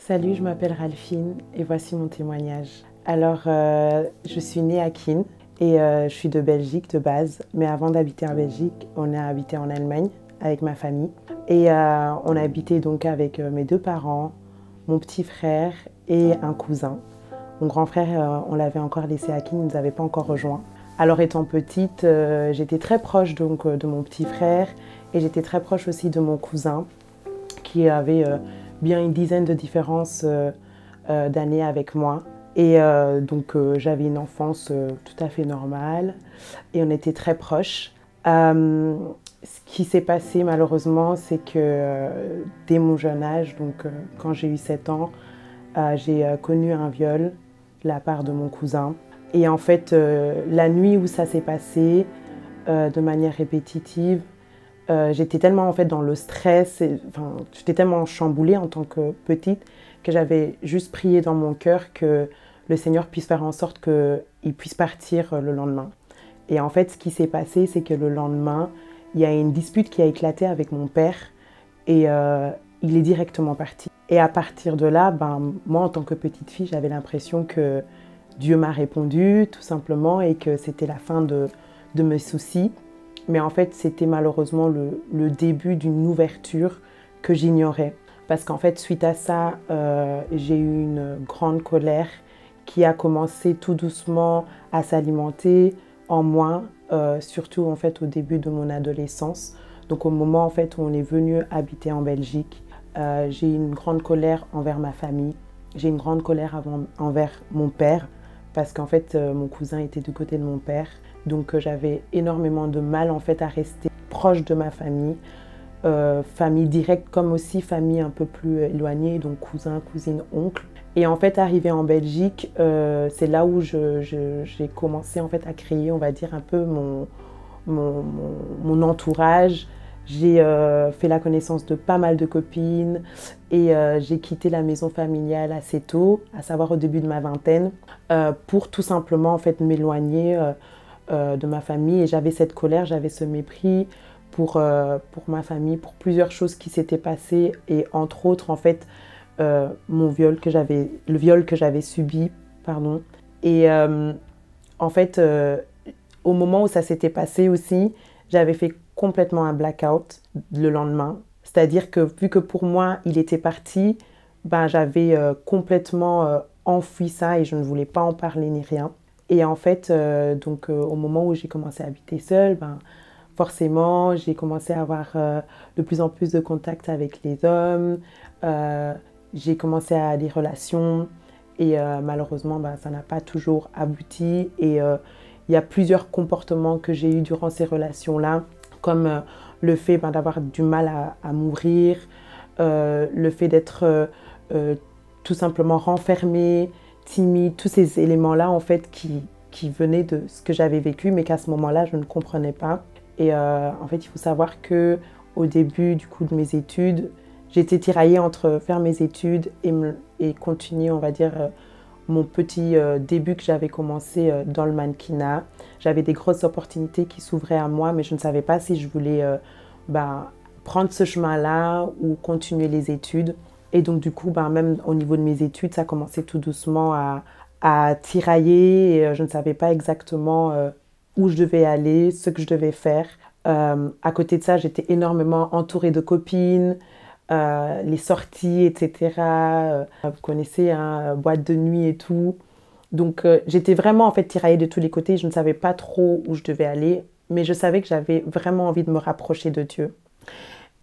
Salut, je m'appelle Ralphine et voici mon témoignage. Alors, je suis née à Keene et je suis de Belgique de base. Mais avant d'habiter en Belgique, on a habité en Allemagne avec ma famille. Et on a habité donc avec mes deux parents, mon petit frère et un cousin. Mon grand frère, on l'avait encore laissé à Keene, il ne nous avait pas encore rejoint. Alors étant petite, j'étais très proche donc, de mon petit frère et j'étais très proche aussi de mon cousin qui avait bien une dizaine de différences d'années avec moi. Et donc j'avais une enfance tout à fait normale et on était très proches. Ce qui s'est passé malheureusement, c'est que dès mon jeune âge, donc quand j'ai eu 7 ans, j'ai connu un viol de la part de mon cousin. Et en fait, la nuit où ça s'est passé, de manière répétitive, j'étais tellement en fait dans le stress, j'étais tellement chamboulée en tant que petite que j'avais juste prié dans mon cœur que le Seigneur puisse faire en sorte qu'il puisse partir le lendemain. Et en fait, ce qui s'est passé, c'est que le lendemain, il y a une dispute qui a éclaté avec mon père et il est directement parti. Et à partir de là, moi en tant que petite fille, j'avais l'impression que Dieu m'a répondu tout simplement et que c'était la fin de mes soucis. Mais en fait, c'était malheureusement le début d'une ouverture que j'ignorais. Parce qu'en fait, suite à ça, j'ai eu une grande colère qui a commencé tout doucement à s'alimenter en moi, surtout en fait au début de mon adolescence. Donc au moment en fait où on est venu habiter en Belgique, j'ai eu une grande colère envers ma famille. J'ai une grande colère envers mon père parce qu'en fait mon cousin était du côté de mon père. Donc j'avais énormément de mal en fait à rester proche de ma famille, famille directe comme aussi famille un peu plus éloignée, donc cousin, cousine, oncle. Et en fait arrivé en Belgique, c'est là où j'ai commencé en fait à créer, on va dire un peu mon entourage. J'ai fait la connaissance de pas mal de copines et j'ai quitté la maison familiale assez tôt, à savoir au début de ma vingtaine, pour tout simplement en fait m'éloigner de ma famille. Et j'avais cette colère, j'avais ce mépris pour ma famille, pour plusieurs choses qui s'étaient passées et entre autres en fait le viol que j'avais subi, pardon. Et en fait au moment où ça s'était passé aussi, j'avais fait complètement un blackout le lendemain. C'est-à-dire que vu que pour moi, il était parti, j'avais complètement enfoui ça et je ne voulais pas en parler ni rien. Et en fait, au moment où j'ai commencé à habiter seule, forcément, j'ai commencé à avoir de plus en plus de contacts avec les hommes. J'ai commencé à des relations et malheureusement, ça n'a pas toujours abouti. Et il y a plusieurs comportements que j'ai eus durant ces relations-là, comme le fait d'avoir du mal à m'ouvrir, le fait d'être tout simplement renfermée, timide, tous ces éléments-là en fait qui venaient de ce que j'avais vécu, mais qu'à ce moment-là, je ne comprenais pas. Et en fait, il faut savoir que au début du coup de mes études, j'étais tiraillée entre faire mes études et continuer, on va dire, mon petit début que j'avais commencé dans le mannequinat. J'avais des grosses opportunités qui s'ouvraient à moi, mais je ne savais pas si je voulais prendre ce chemin-là ou continuer les études. Et donc du coup, même au niveau de mes études, ça commençait tout doucement à tirailler. Et, je ne savais pas exactement où je devais aller, ce que je devais faire. À côté de ça, j'étais énormément entourée de copines. Les sorties, etc. Vous connaissez, hein, boîte de nuit et tout. Donc j'étais vraiment en fait tiraillée de tous les côtés. Je ne savais pas trop où je devais aller, mais je savais que j'avais vraiment envie de me rapprocher de Dieu.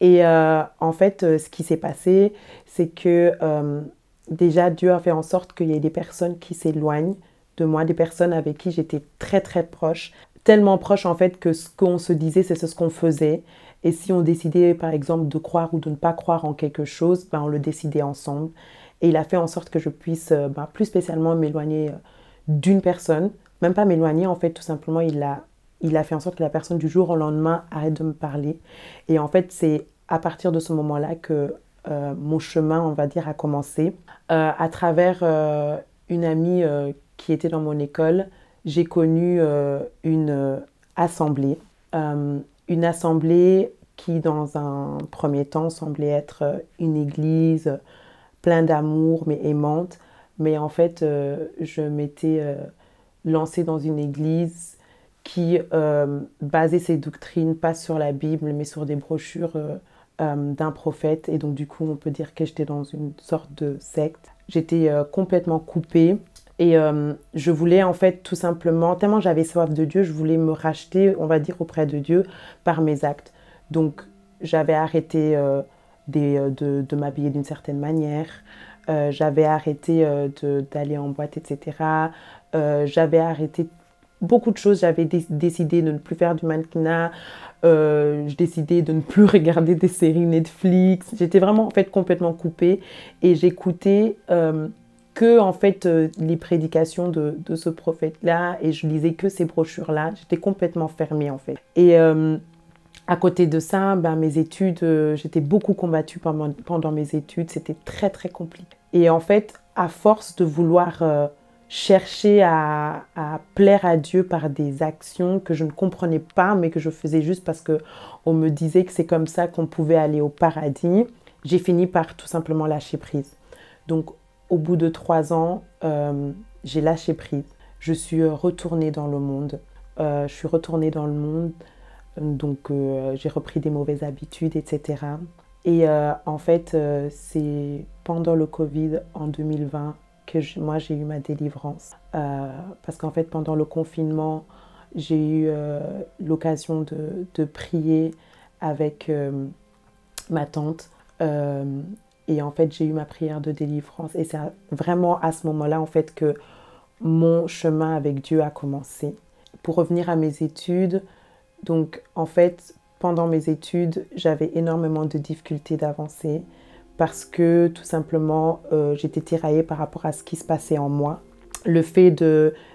Et en fait, ce qui s'est passé, c'est que déjà Dieu a fait en sorte qu'il y ait des personnes qui s'éloignent de moi, des personnes avec qui j'étais très très proche, tellement proche en fait que ce qu'on se disait, c'est ce qu'on faisait. Et si on décidait par exemple de croire ou de ne pas croire en quelque chose, on le décidait ensemble. Et il a fait en sorte que je puisse plus spécialement m'éloigner d'une personne, même pas m'éloigner en fait, tout simplement il a fait en sorte que la personne du jour au lendemain arrête de me parler. Et en fait c'est à partir de ce moment-là que mon chemin, on va dire, a commencé. À travers une amie qui était dans mon école, j'ai connu une assemblée. Une assemblée qui, dans un premier temps, semblait être une église plein d'amour, mais aimante. Mais en fait, je m'étais lancée dans une église qui basait ses doctrines pas sur la Bible, mais sur des brochures d'un prophète. Et donc, du coup, on peut dire que j'étais dans une sorte de secte. J'étais complètement coupée. Et je voulais en fait tout simplement, tellement j'avais soif de Dieu, je voulais me racheter, on va dire, auprès de Dieu par mes actes. Donc j'avais arrêté de m'habiller d'une certaine manière, j'avais arrêté d'aller en boîte, etc. J'avais arrêté beaucoup de choses, j'avais décidé de ne plus faire du mannequinat, je décidais de ne plus regarder des séries Netflix. J'étais vraiment en fait complètement coupée et j'écoutais que en fait les prédications de ce prophète-là et je lisais que ces brochures-là. J'étais complètement fermée en fait. Et à côté de ça, ben, mes études, j'étais beaucoup combattue pendant mes études. C'était très très compliqué. Et en fait, à force de vouloir chercher à plaire à Dieu par des actions que je ne comprenais pas, mais que je faisais juste parce qu'on me disait que c'est comme ça qu'on pouvait aller au paradis, j'ai fini par tout simplement lâcher prise. Donc, au bout de 3 ans, j'ai lâché prise. Je suis retournée dans le monde. Donc j'ai repris des mauvaises habitudes, etc. Et en fait, c'est pendant le Covid, en 2020, que moi j'ai eu ma délivrance. Parce qu'en fait, pendant le confinement, j'ai eu l'occasion de prier avec ma tante. Et en fait, j'ai eu ma prière de délivrance. Et c'est vraiment à ce moment-là, en fait, que mon chemin avec Dieu a commencé. Pour revenir à mes études, donc en fait, pendant mes études, j'avais énormément de difficultés d'avancer parce que tout simplement, j'étais tiraillée par rapport à ce qui se passait en moi. Le fait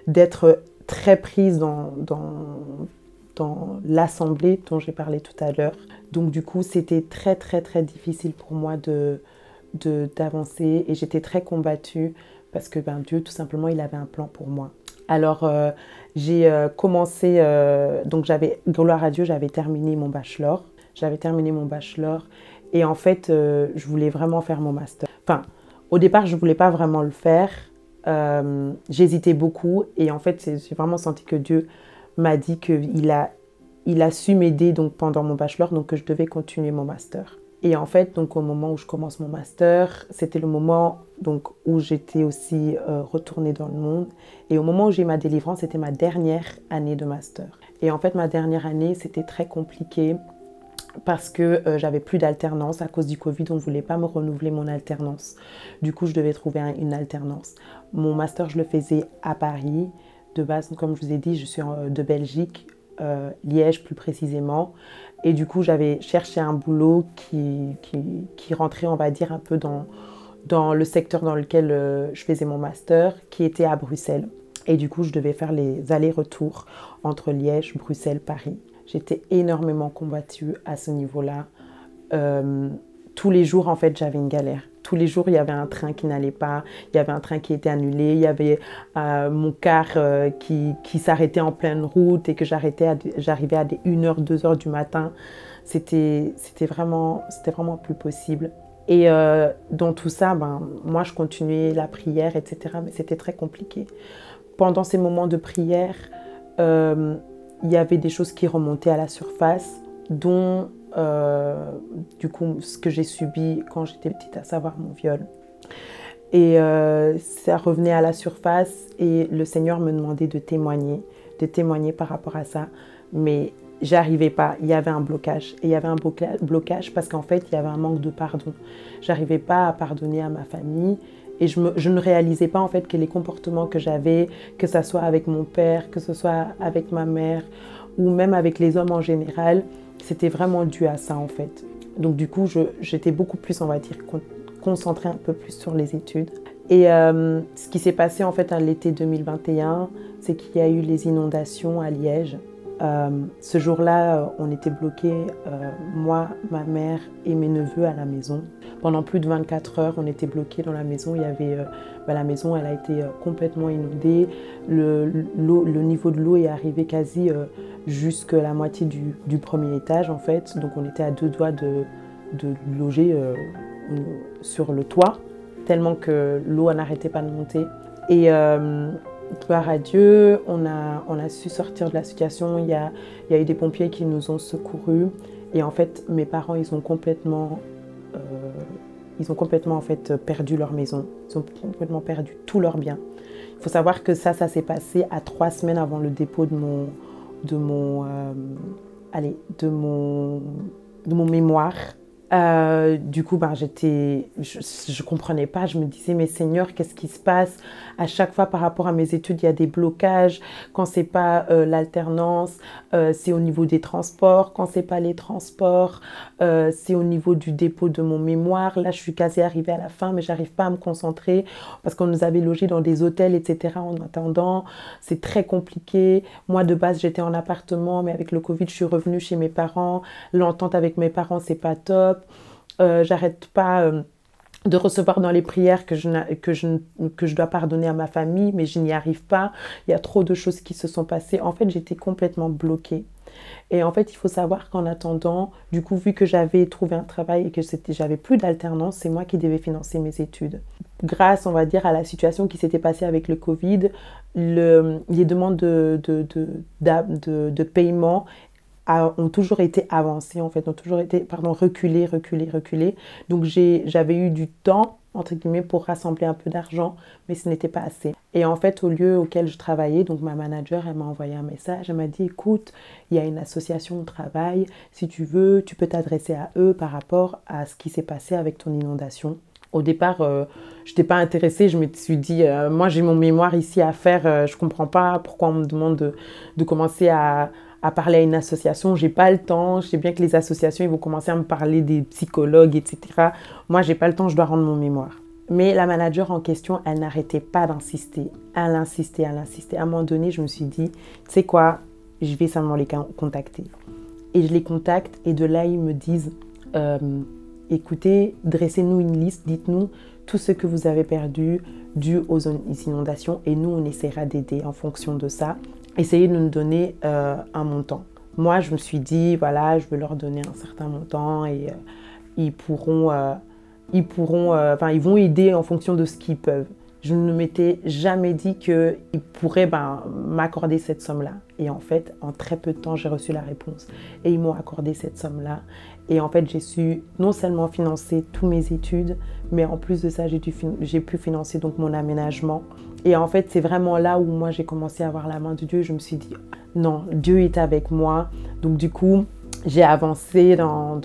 d'être très prise dans l'assemblée dont j'ai parlé tout à l'heure. Donc du coup, c'était très très très difficile pour moi d'avancer et j'étais très combattue parce que ben, Dieu, tout simplement, il avait un plan pour moi. Alors, j'ai commencé, donc gloire à Dieu, j'avais terminé mon bachelor. Et en fait, je voulais vraiment faire mon master. Enfin, au départ, je ne voulais pas vraiment le faire. J'hésitais beaucoup et en fait, j'ai vraiment senti que Dieu m'a dit qu'il a su m'aider donc, pendant mon bachelor, donc que je devais continuer mon master. Et en fait, donc, au moment où je commence mon master, c'était le moment donc, où j'étais aussi retournée dans le monde. Et au moment où j'ai ma délivrance, c'était ma dernière année de master. Et en fait, ma dernière année, c'était très compliqué parce que j'avais plus d'alternance. À cause du Covid, on ne voulait pas me renouveler mon alternance. Du coup, je devais trouver une alternance. Mon master, je le faisais à Paris. De base, comme je vous ai dit, je suis de Belgique, Liège plus précisément. Et du coup, j'avais cherché un boulot qui rentrait, on va dire, un peu dans le secteur dans lequel je faisais mon master, qui était à Bruxelles. Et du coup, je devais faire les allers-retours entre Liège, Bruxelles, Paris. J'étais énormément combattue à ce niveau-là. Tous les jours, en fait, j'avais une galère. Tous les jours, il y avait un train qui n'allait pas, il y avait un train qui était annulé, il y avait mon car qui s'arrêtait en pleine route et que j'arrivais à des 1h, 2h du matin. C'était vraiment plus possible. Et dans tout ça, ben, moi, je continuais la prière, etc. Mais c'était très compliqué. Pendant ces moments de prière, il y avait des choses qui remontaient à la surface, dont du coup ce que j'ai subi quand j'étais petite, à savoir mon viol. Et ça revenait à la surface et le Seigneur me demandait de témoigner par rapport à ça. Mais j'arrivais pas, il y avait un blocage. Et il y avait un blocage parce qu'en fait, il y avait un manque de pardon. J'arrivais pas à pardonner à ma famille. Et je ne réalisais pas en fait que les comportements que j'avais, que ce soit avec mon père, que ce soit avec ma mère ou même avec les hommes en général, c'était vraiment dû à ça en fait. Donc du coup, j'étais beaucoup plus, on va dire, concentrée un peu plus sur les études. Et ce qui s'est passé en fait à l'été 2021, c'est qu'il y a eu les inondations à Liège. Ce jour-là, on était bloqués, moi, ma mère et mes neveux à la maison. Pendant plus de 24 heures, on était bloqués dans la maison. Il y avait, la maison, elle a été complètement inondée. Le niveau de l'eau est arrivé quasi jusqu'à la moitié du premier étage, en fait. Donc, on était à 2 doigts de loger sur le toit, tellement que l'eau n'arrêtait pas de monter. Et gloire à Dieu, on a su sortir de la situation. Il y a eu des pompiers qui nous ont secourus. Et en fait, mes parents, ils ont complètement en fait perdu leur maison. Ils ont complètement perdu tous leurs biens. Il faut savoir que ça s'est passé à 3 semaines avant le dépôt de mon mémoire. Du coup, je comprenais pas, je me disais, mais Seigneur, qu'est-ce qui se passe? À chaque fois, par rapport à mes études, il y a des blocages. Quand c'est pas l'alternance, c'est au niveau des transports. Quand c'est pas les transports, c'est au niveau du dépôt de mon mémoire. Là, je suis quasi arrivée à la fin, mais j'arrive pas à me concentrer parce qu'on nous avait logés dans des hôtels, etc. En attendant, c'est très compliqué. Moi, de base, j'étais en appartement, mais avec le Covid, je suis revenue chez mes parents. L'entente avec mes parents, c'est pas top. J'arrête pas de recevoir dans les prières que je dois pardonner à ma famille, mais je n'y arrive pas. Il y a trop de choses qui se sont passées. En fait, j'étais complètement bloquée. Et en fait, il faut savoir qu'en attendant, du coup, vu que j'avais trouvé un travail et que j'avais plus d'alternance, c'est moi qui devais financer mes études. Grâce, on va dire, à la situation qui s'était passée avec le Covid, les demandes de paiement ont toujours été avancées, en fait, ont toujours été, reculées. Donc, j'avais eu du temps, entre guillemets, pour rassembler un peu d'argent, mais ce n'était pas assez. Et en fait, au lieu auquel je travaillais, donc ma manager, elle m'a envoyé un message, elle m'a dit, écoute, il y a une association de travail, si tu veux, tu peux t'adresser à eux par rapport à ce qui s'est passé avec ton inondation. Au départ, je n'étais pas intéressée, je me suis dit, moi j'ai mon mémoire ici à faire, je ne comprends pas pourquoi on me demande de commencer à parler à une association, j'ai pas le temps, je sais bien que les associations, ils vont commencer à me parler des psychologues, etc. Moi, j'ai pas le temps, je dois rendre mon mémoire. Mais la manager en question, elle n'arrêtait pas d'insister. Elle insistait. À un moment donné, je me suis dit, tu sais quoi, je vais simplement les contacter. Et je les contacte et de là, ils me disent, écoutez, dressez-nous une liste, dites-nous tout ce que vous avez perdu dû aux inondations et nous, on essaiera d'aider en fonction de ça. Essayez de nous donner un montant. Moi, je me suis dit, voilà, je veux leur donner un certain montant et ils vont aider en fonction de ce qu'ils peuvent. Je ne m'étais jamais dit qu'ils pourraient m'accorder cette somme-là. Et en fait, en très peu de temps, j'ai reçu la réponse. Et ils m'ont accordé cette somme-là. Et en fait, j'ai su non seulement financer toutes mes études, mais en plus de ça, j'ai pu financer donc mon aménagement. Et en fait, c'est vraiment là où moi, j'ai commencé à voir la main de Dieu. Je me suis dit, non, Dieu est avec moi. Donc du coup, j'ai avancé dans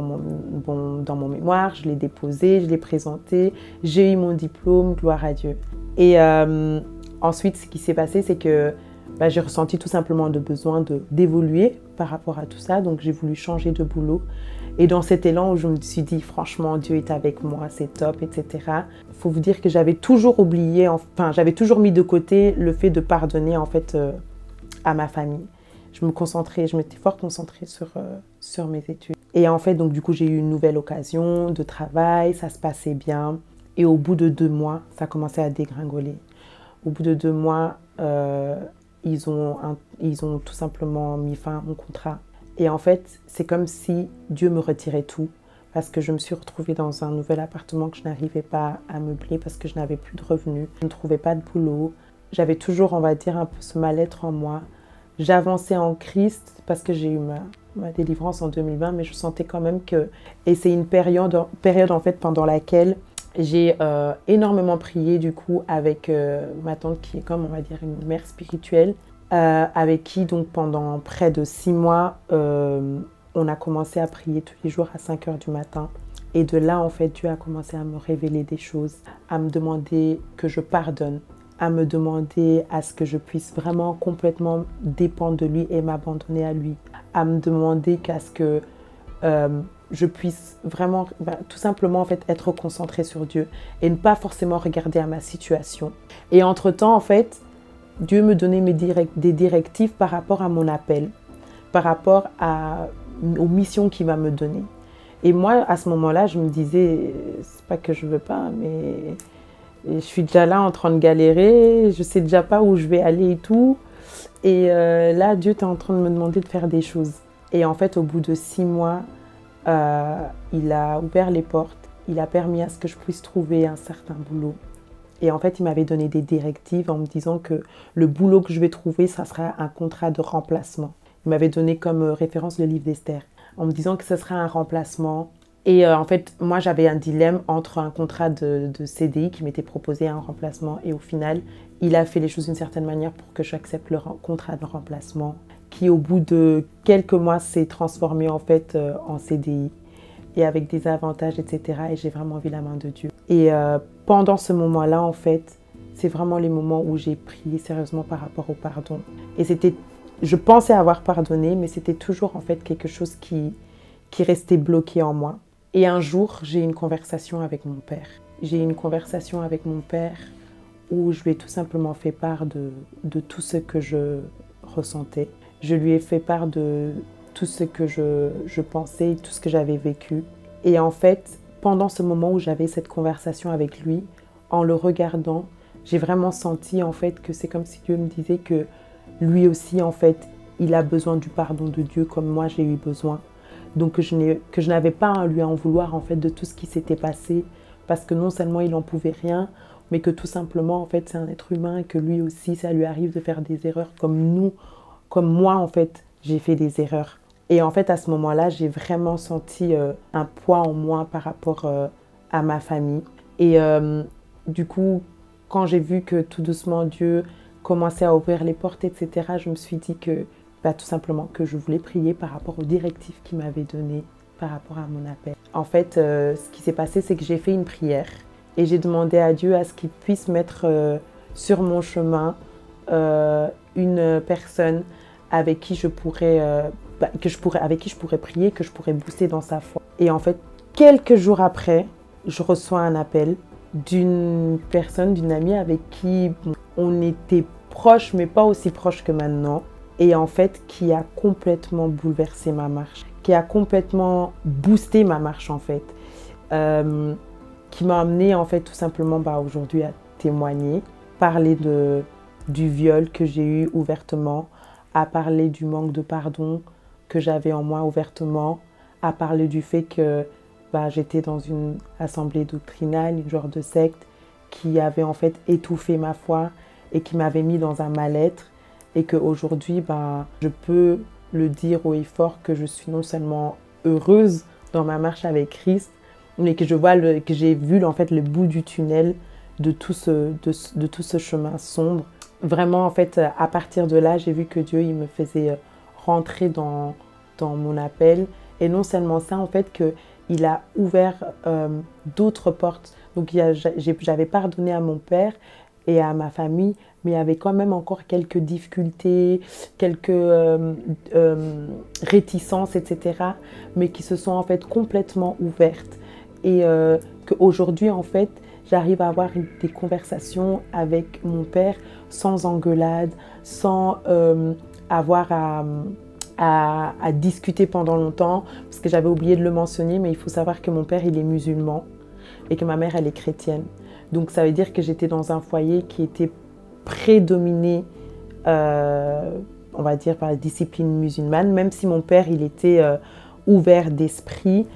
mon mémoire, je l'ai déposé, je l'ai présenté, j'ai eu mon diplôme, gloire à Dieu. Et ensuite, ce qui s'est passé, c'est que j'ai ressenti tout simplement le besoin d'évoluer par rapport à tout ça. Donc, j'ai voulu changer de boulot. Et dans cet élan où je me suis dit, franchement, Dieu est avec moi, c'est top, etc. Il faut vous dire que j'avais toujours oublié, j'avais toujours mis de côté le fait de pardonner, en fait, à ma famille. Je m'étais fort concentrée sur mes études. Et en fait, donc du coup, j'ai eu une nouvelle occasion de travail, ça se passait bien. Et au bout de 2 mois, ça commençait à dégringoler. Au bout de 2 mois, ils ont tout simplement mis fin à mon contrat. Et en fait, c'est comme si Dieu me retirait tout parce que je me suis retrouvée dans un nouvel appartement que je n'arrivais pas à meubler parce que je n'avais plus de revenus. Je ne trouvais pas de boulot. J'avais toujours, on va dire, un peu ce mal-être en moi. J'avançais en Christ parce que j'ai eu ma délivrance en 2020, mais je sentais quand même que... Et c'est une période en fait pendant laquelle j'ai énormément prié du coup avec ma tante qui est comme, on va dire, une mère spirituelle, avec qui donc pendant près de 6 mois, on a commencé à prier tous les jours à 5 h du matin. Et de là, en fait, Dieu a commencé à me révéler des choses, à me demander que je pardonne, à me demander à ce que je puisse vraiment complètement dépendre de lui et m'abandonner à lui, à me demander qu'à ce que je puisse vraiment, tout simplement en fait, être concentrée sur Dieu et ne pas forcément regarder à ma situation. Et entre-temps, en fait, Dieu me donnait des directives par rapport à mon appel, par rapport aux missions qu'il va me donner. Et moi, à ce moment-là, je me disais, c'est pas que je veux pas, mais je suis déjà là en train de galérer, je sais déjà pas où je vais aller et tout. Et là, Dieu est en train de me demander de faire des choses. Et en fait, au bout de 6 mois, il a ouvert les portes il a permis à ce que je puisse trouver un certain boulot. Et en fait, il m'avait donné des directives en me disant que le boulot que je vais trouver, ça sera un contrat de remplacement. Il m'avait donné comme référence le livre d'Esther, en me disant que ce sera un remplacement. Et en fait, moi, j'avais un dilemme entre un contrat de CDI qui m'était proposé, un remplacement. Et au final, il a fait les choses d'une certaine manière pour que j'accepte le contrat de remplacement, qui au bout de quelques mois s'est transformé en fait en CDI. Et avec des avantages, etc. Et j'ai vraiment vu la main de Dieu. Et pendant ce moment-là, en fait, c'est vraiment les moments où j'ai prié sérieusement par rapport au pardon. Et je pensais avoir pardonné, mais c'était toujours en fait quelque chose qui restait bloqué en moi. Et un jour, j'ai eu une conversation avec mon père. J'ai eu une conversation avec mon père où je lui ai tout simplement fait part de tout ce que je ressentais. Je lui ai fait part de tout ce que je pensais, tout ce que j'avais vécu. Et en fait, pendant ce moment où j'avais cette conversation avec lui, en le regardant, j'ai vraiment senti en fait que c'est comme si Dieu me disait que lui aussi, en fait, il a besoin du pardon de Dieu comme moi j'ai eu besoin. Donc que je n'avais pas à lui en vouloir en fait de tout ce qui s'était passé, parce que non seulement il n'en pouvait rien, mais que tout simplement en fait c'est un être humain et que lui aussi ça lui arrive de faire des erreurs comme moi en fait j'ai fait des erreurs. Et en fait à ce moment-là j'ai vraiment senti un poids en moi par rapport à ma famille. Et du coup quand j'ai vu que tout doucement Dieu commençait à ouvrir les portes, etc., je me suis dit que tout simplement que je voulais prier par rapport aux directives qu'il m'avait données par rapport à mon appel. En fait, ce qui s'est passé, c'est que j'ai fait une prière et j'ai demandé à Dieu à ce qu'il puisse mettre sur mon chemin une personne avec qui je pourrais, avec qui je pourrais prier, que je pourrais booster dans sa foi. Et en fait, quelques jours après, je reçois un appel d'une personne, d'une amie avec qui on était proches, mais pas aussi proches que maintenant. Et en fait, qui a complètement bouleversé ma marche, qui a complètement boosté ma marche en fait, qui m'a amené en fait tout simplement aujourd'hui à témoigner, parler du viol que j'ai eu ouvertement, à parler du manque de pardon que j'avais en moi ouvertement, à parler du fait que j'étais dans une assemblée doctrinale, une genre de secte qui avait en fait étouffé ma foi et qui m'avait mis dans un mal-être. Et qu'aujourd'hui, je peux le dire haut et fort que je suis non seulement heureuse dans ma marche avec Christ, mais que que j'ai vu en fait le bout du tunnel de tout ce chemin sombre. Vraiment, en fait, à partir de là, j'ai vu que Dieu, il me faisait rentrer dans mon appel. Et non seulement ça, en fait, qu'il a ouvert d'autres portes. Donc, j'avais pardonné à mon père et à ma famille, mais il y avait quand même encore quelques difficultés, quelques réticences, etc., mais qui se sont en fait complètement ouvertes. Et qu'aujourd'hui, en fait, j'arrive à avoir des conversations avec mon père sans engueulade, sans avoir à discuter pendant longtemps, parce que j'avais oublié de le mentionner, mais il faut savoir que mon père, il est musulman et que ma mère, elle est chrétienne. Donc ça veut dire que j'étais dans un foyer qui était prédominé, on va dire, par la discipline musulmane, même si mon père, il était ouvert d'esprit,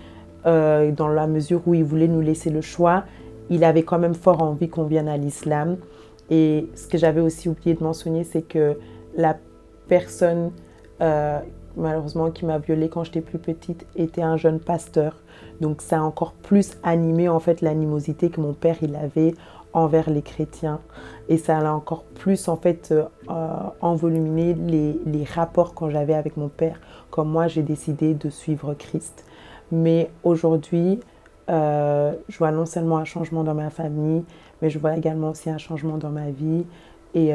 dans la mesure où il voulait nous laisser le choix, il avait quand même fort envie qu'on vienne à l'islam. Et ce que j'avais aussi oublié de mentionner, c'est que la personne, malheureusement, qui m'a violée quand j'étais plus petite, était un jeune pasteur. Donc ça a encore plus animé en fait l'animosité que mon père il avait envers les chrétiens. Et ça a encore plus en fait envoluminé les rapports que j'avais avec mon père quand moi j'ai décidé de suivre Christ. Mais aujourd'hui, je vois non seulement un changement dans ma famille, mais je vois également aussi un changement dans ma vie. Et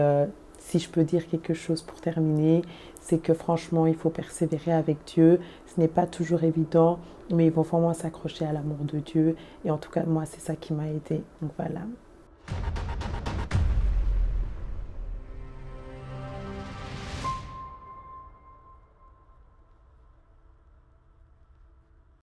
si je peux dire quelque chose pour terminer, c'est que franchement, il faut persévérer avec Dieu. Ce n'est pas toujours évident, mais il faut vraiment s'accrocher à l'amour de Dieu. Et en tout cas, moi, c'est ça qui m'a aidée. Donc voilà.